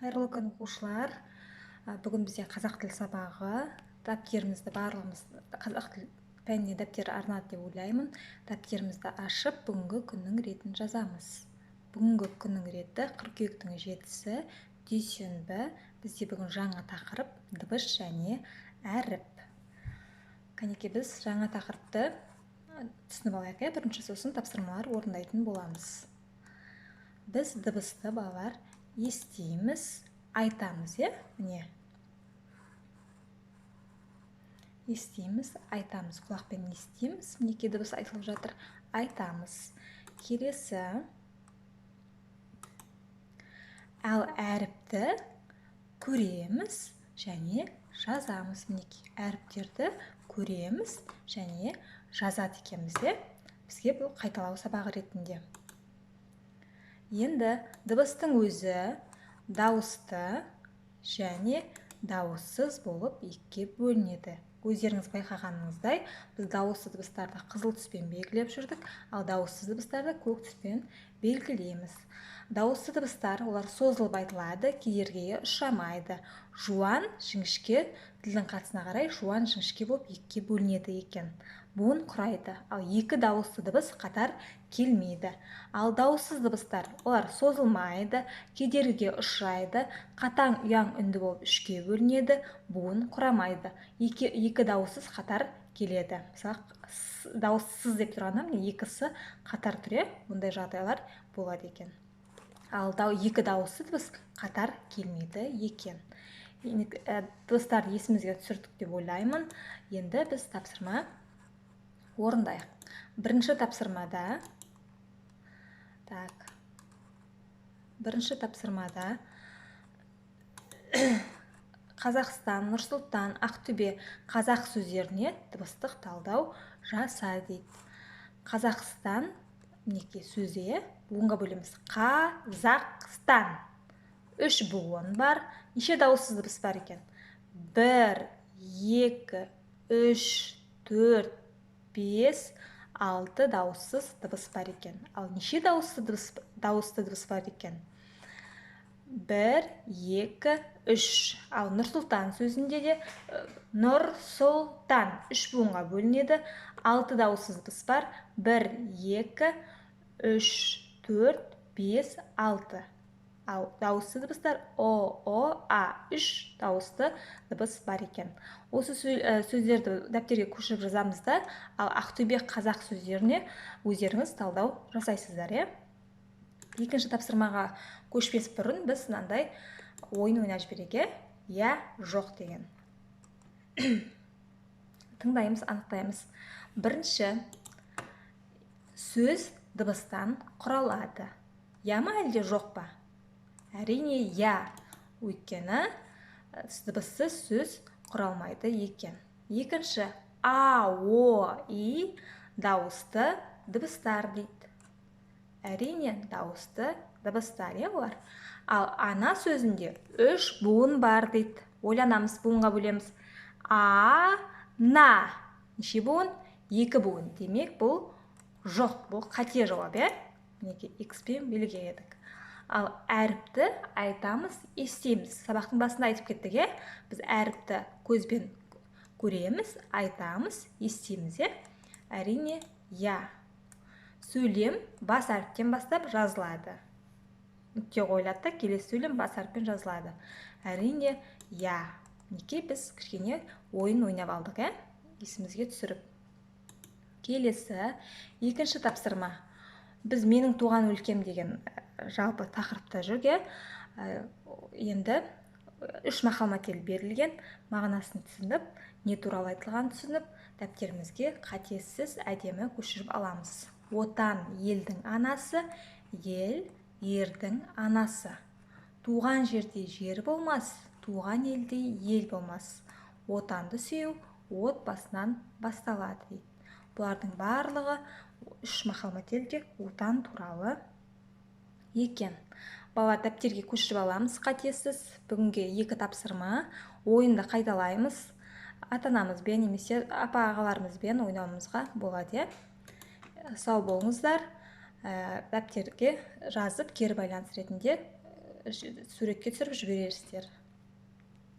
Қайырлы күн оқушылар. Бүгін бізде қазақ тіл сабағы. Дәптерімізді барлығымыз қазақ тіл пәніне дәптер арнады деп ойлаймын. Дәптерімізді ашып, бүгінгі күннің ретін жазамыз. Бүгінгі күннің реті қыркүйектің 7-сі, дүйсенбі. Бізде бүгін жаңа тақырып дыбыс және әріп. Кәнеке біз жаңа тақырыпты түсініп алайық. Бірінші сосын тапсырмалар орындайтын боламыз. Біз дыбысты балалар естиміз, айтамыз, міне. Естиміз, айтамыз, құлақпен естиміз, мінеке дыбыс айтылып жатыр, айтамыз. Келесі, ал әріпті көреміз және жазамыз. Мінеке әріптерді көреміз және жазады екенбіз, бізге бұл қайталау сабағы ретінде. Енді дыбыстың өзі дауысты және дауыссыз болып екіге бөлінеді. Өздеріңіз байқағаныңыздай, біз дауысты дыбыстарды қызыл түспен белгілеп жүрдік, ал дауыссыз дыбыстарды көк түспен белгілейміз. Дауысты дыбыстар, олар созылып айтылады, кедергіге ұшырамайды. Жуан, жіңішке, тілдің қатысына қарай жуан, жіңішке болып екіге бөлінеді екен. Буын құрайды, ал екі дауысты дыбыс қатар келмейді. Ал дауыссыз дыбыстар, олар созылмайды, кедергіге ұшырайды, қатаң ұяң үнді болып үшке бөлінеді, буын құрамайды. Екі дауыссыз қатар келеді. Мысалы, дауыссыз деп тұрғанда екісі қатар тұре, бұндай жағдайлар болады екен. Ал екі дауысты дыбыс қатар келмейді екен. Дыбыстарды есімізге түсірдік деп ойлаймын. Енді біз тапсырма орындайық. Бірінші тапсырмада Қазақстан, Нұрсұлтан, Ақтөбе, қазақ сөздеріне дыбыстық талдау жаса дейді. Қазақстан, мінеке сөзі, буынға бөлеміз. Қазақстан. 3 буын бар. Неше дауыссыз дыбыс бар екен? 1, 2, 3, 4, 5, 6 дауыссыз дыбыс бар екен. Ал неше дауысты дыбыс бар екен? 1, 2, 3. Ал Нұрсұлтан сөзінде де Нұрсұлтан 3 буынға бөлінеді. 6 дауыссыз дыбыс бар. 1, 2, 3, 4, 5, 6. Ал дауысты дыбыстар О, А 3 дауысты дыбыс бар екен. Осы сөздерді дәптерге көшіріп жазамызда, ал Ақтөбе қазақ сөздеріне өздеріңіз талдау жасайсыздар. Екінші тапсырмаға көшпес бұрын біз мынандай ойын ойнап жіберейік, жоқ деген. Тыңдаймыз, анықтаймыз. Бірінші, сөз дыбыстан құралады. Ма әлде жоқ па? Әрине, өйткені дыбыссыз сөз құралмайды екен. Екінші, А, О, И дауысты дыбыстар дейді. Әрине, дауысты дыбыстар, олар. Ал ана сөзінде 3 буын бар дейді. Ойланамыз, буынға бөлеміз. А, На. Неше буын? 2 буын. Демек, бұл жоқ, бұл қате жауап, Мінеке, X-пен белгіледік. Ал әріпті айтамыз, естиміз. Сабақтың басында айтып кеттік, біз әріпті көзбен көреміз, айтамыз, естиміз, Әрине, Сөйлем бас әріптен бастап жазылады. Нүкте қойылады, келесі сөйлем бас әріппен жазылады. Әрине, Неке біз кішкене ойын ойнап алдық, есімізге түсіріп. Келесі, екінші тапсырма. Біз менің туған өлкем деген жалпы тақырыпта жүрген. Енді 3 мақал-мәтел берілген, мағынасын түсініп, не туралы айтылған түсініп, дәптерімізге қатессіз әдемі көшіріп аламыз. Отан елдің анасы, ел ердің анасы. Туған жерде жер болмас, туған елде ел болмас. Отанды сүйу от басынан басталады дейді. Бұлардың барлығы 3 мақал-мәтелде отан туралы екен. Бала дәптерге көшіріп аламыз қатессіз. Бүгінге 2 тапсырма, ойынды қайталаймыз. Ата-анамызбен немесе апа-ағаларымызбен ойнауымызға болады. Сау болыңыздар. Дәптерге жазып, кері байланыс ретінде суретке түсіріп жіберерсіздер.